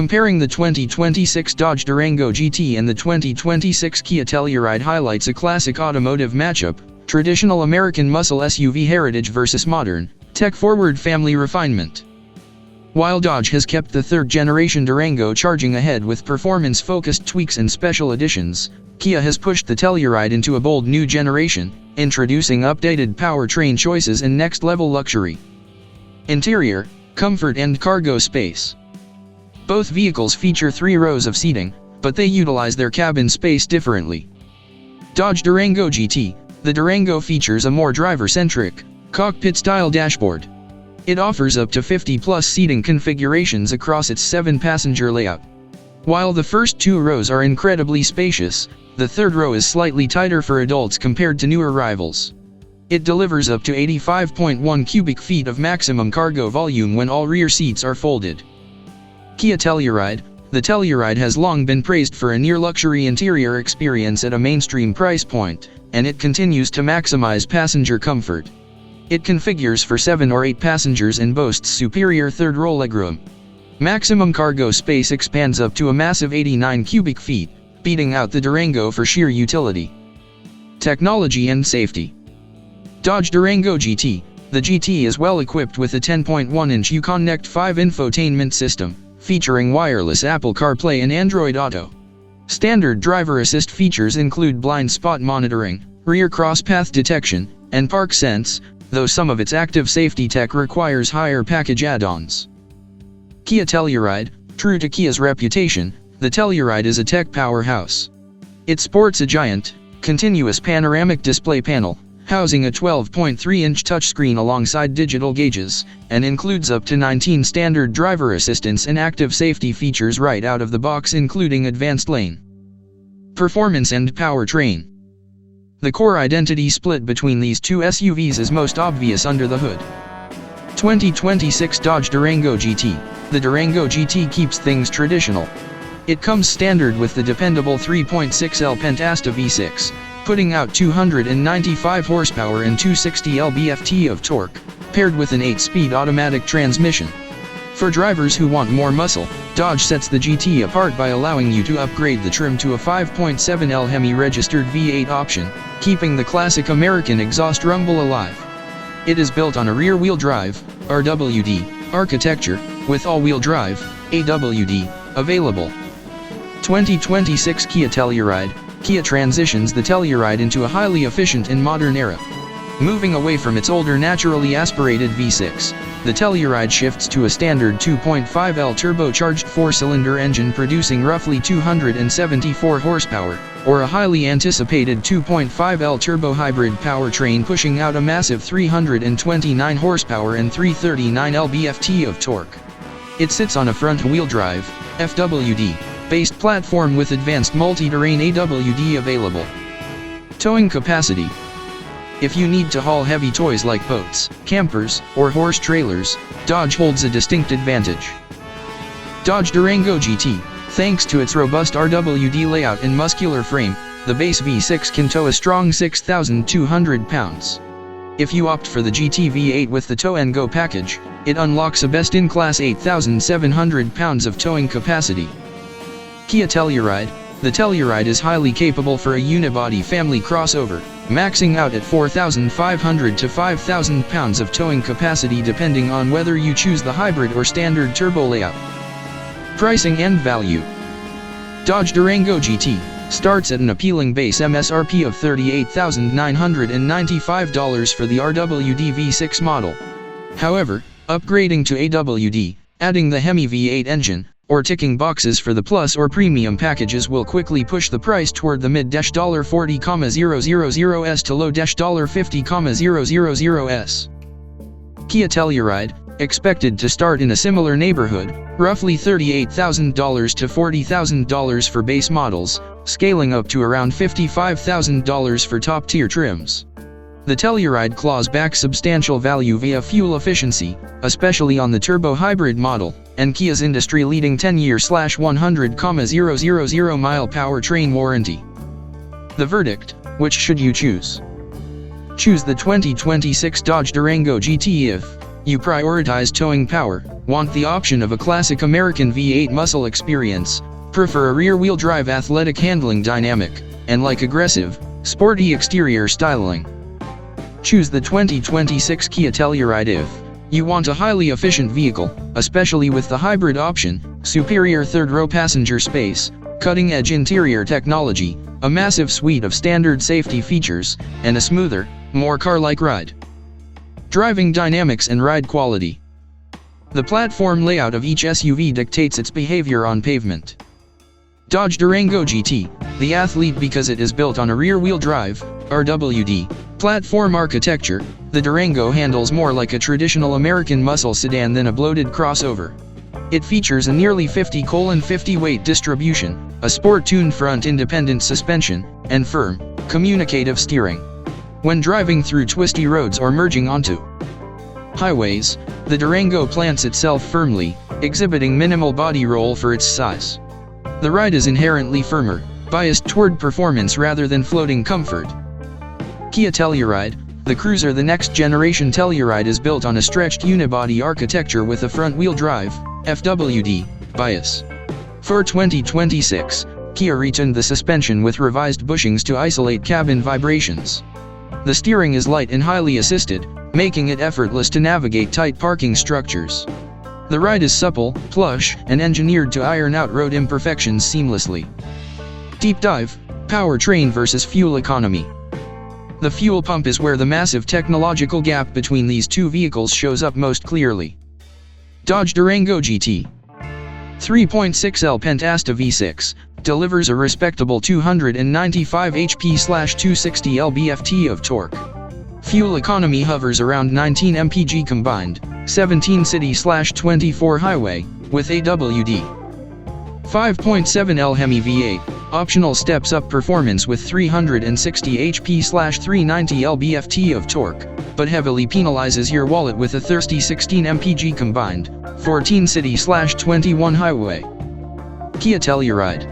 Comparing the 2026 Dodge Durango GT and the 2026 Kia-Telluride highlights a classic automotive matchup: traditional American muscle SUV heritage versus modern, tech-forward family refinement. While Dodge has kept the third-generation Durango charging ahead with performance-focused tweaks and special editions, Kia has pushed the Telluride into a bold new generation, introducing updated powertrain choices and next-level luxury. Interior, comfort and cargo space. Both vehicles feature 3 rows of seating, but they utilize their cabin space differently. Dodge Durango GT. The Durango features a more driver-centric, cockpit-style dashboard. It offers up to 50+ seating configurations across its 7-passenger layout. While the first 2 rows are incredibly spacious, the third row is slightly tighter for adults compared to newer rivals. It delivers up to 85.1 cubic feet of maximum cargo volume when all rear seats are folded. Kia Telluride. The Telluride has long been praised for a near-luxury interior experience at a mainstream price point, and it continues to maximize passenger comfort. It configures for 7 or 8 passengers and boasts superior third-row legroom. Maximum cargo space expands up to a massive 89 cubic feet, beating out the Durango for sheer utility. Technology and safety. Dodge Durango GT. The GT is well equipped with a 10.1-inch Uconnect 5 infotainment system, featuring wireless Apple CarPlay and Android Auto. Standard driver assist features include blind spot monitoring, rear cross-path detection, and park sense, though some of its active safety tech requires higher package add-ons. Kia Telluride. True to Kia's reputation, the Telluride is a tech powerhouse. It sports a giant, continuous panoramic display panel, housing a 12.3-inch touchscreen alongside digital gauges, and includes up to 19 standard driver assistance and active safety features right out of the box, including advanced lane performance and powertrain. The core identity split between these two SUVs is most obvious under the hood. 2026 Dodge Durango GT. The Durango GT keeps things traditional. It comes standard with the dependable 3.6L Pentasta V6, putting out 295 horsepower and 260 lb-ft of torque, paired with an 8-speed automatic transmission. For drivers who want more muscle, Dodge sets the GT apart by allowing you to upgrade the trim to a 5.7L HEMI registered V8 option, keeping the classic American exhaust rumble alive. It is built on a rear-wheel drive, RWD, architecture, with all-wheel drive, AWD, available. 2026 Kia Telluride. Kia transitions the Telluride into a highly efficient and modern era. Moving away from its older naturally aspirated V6, the Telluride shifts to a standard 2.5L turbocharged 4-cylinder engine producing roughly 274 horsepower, or a highly anticipated 2.5L turbo hybrid powertrain pushing out a massive 329 horsepower and 339 lb-ft of torque. It sits on a front-wheel drive, FWD, based platform with advanced multi-terrain AWD available. Towing capacity. If you need to haul heavy toys like boats, campers, or horse trailers, Dodge holds a distinct advantage. Dodge Durango GT. Thanks to its robust RWD layout and muscular frame, the base V6 can tow a strong 6,200 pounds. If you opt for the GT V8 with the Tow & Go package, it unlocks a best-in-class 8,700 pounds of towing capacity. Kia Telluride. The Telluride is highly capable for a unibody family crossover, maxing out at 4,500 to 5,000 pounds of towing capacity depending on whether you choose the hybrid or standard turbo layout. Pricing and value. Dodge Durango GT starts at an appealing base MSRP of $38,995 for the RWD V6 model. However, upgrading to AWD, adding the HEMI V8 engine, or ticking boxes for the Plus or Premium packages will quickly push the price toward the mid-$40,000s to low-$50,000s. Kia Telluride, expected to start in a similar neighborhood, roughly $38,000 to $40,000 for base models, scaling up to around $55,000 for top-tier trims. The Telluride claws back substantial value via fuel efficiency, especially on the turbo hybrid model, and Kia's industry-leading 10-year/100,000-mile powertrain warranty. The verdict: which should you choose? Choose the 2026 Dodge Durango GT if You prioritize towing power, want the option of a classic American V8 muscle experience, prefer a rear-wheel drive athletic handling dynamic, and like aggressive, sporty exterior styling. Choose the 2026 Kia Telluride if you want a highly efficient vehicle, especially with the hybrid option, superior third-row passenger space, cutting-edge interior technology, a massive suite of standard safety features, and a smoother, more car-like ride. Driving dynamics and ride quality. The platform layout of each SUV dictates its behavior on pavement. Dodge-Durango-GT, the athlete because it is built on a rear-wheel drive, RWD, platform architecture, the Durango handles more like a traditional American muscle sedan than a bloated crossover. It features a nearly 50/50 weight distribution, a sport-tuned front independent suspension, and firm, communicative steering. When driving through twisty roads or merging onto highways, the Durango plants itself firmly, exhibiting minimal body roll for its size. The ride is inherently firmer, biased toward performance rather than floating comfort. Kia Telluride, the cruiser. The next-generation Telluride is built on a stretched unibody architecture with a front-wheel drive, FWD, bias. For 2026, Kia retuned the suspension with revised bushings to isolate cabin vibrations. The steering is light and highly assisted, making it effortless to navigate tight parking structures. The ride is supple, plush, and engineered to iron out road imperfections seamlessly. Deep dive, powertrain versus fuel economy. The fuel pump is where the massive technological gap between these two vehicles shows up most clearly. Dodge-Durango-GT 3.6L Pentasta V6 delivers a respectable 295 HP/260 lb-ft of torque. Fuel economy hovers around 19 mpg combined, 17 city/24 highway, with AWD 5.7L HEMI V8, optional steps up performance with 360 HP/390 lb-ft of torque, but heavily penalizes your wallet with a thirsty 16 mpg combined, 14 city/21 highway. Kia Telluride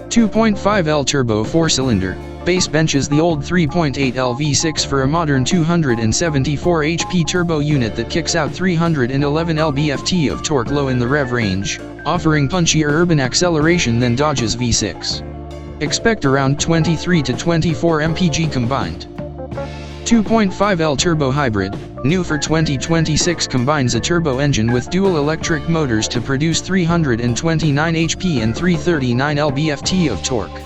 2.5L turbo 4-cylinder, base benches the old 3.8L V6 for a modern 274 HP turbo unit that kicks out 311 lb-ft of torque low in the rev range, offering punchier urban acceleration than Dodge's V6. Expect around 23 to 24 mpg combined. 2.5L turbo hybrid, new for 2026, combines a turbo engine with dual electric motors to produce 329 HP and 339 lb-ft of torque.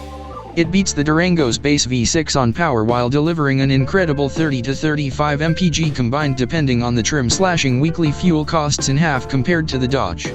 It beats the Durango's base V6 on power while delivering an incredible 30 to 35 mpg combined, depending on the trim, slashing weekly fuel costs in half compared to the Dodge.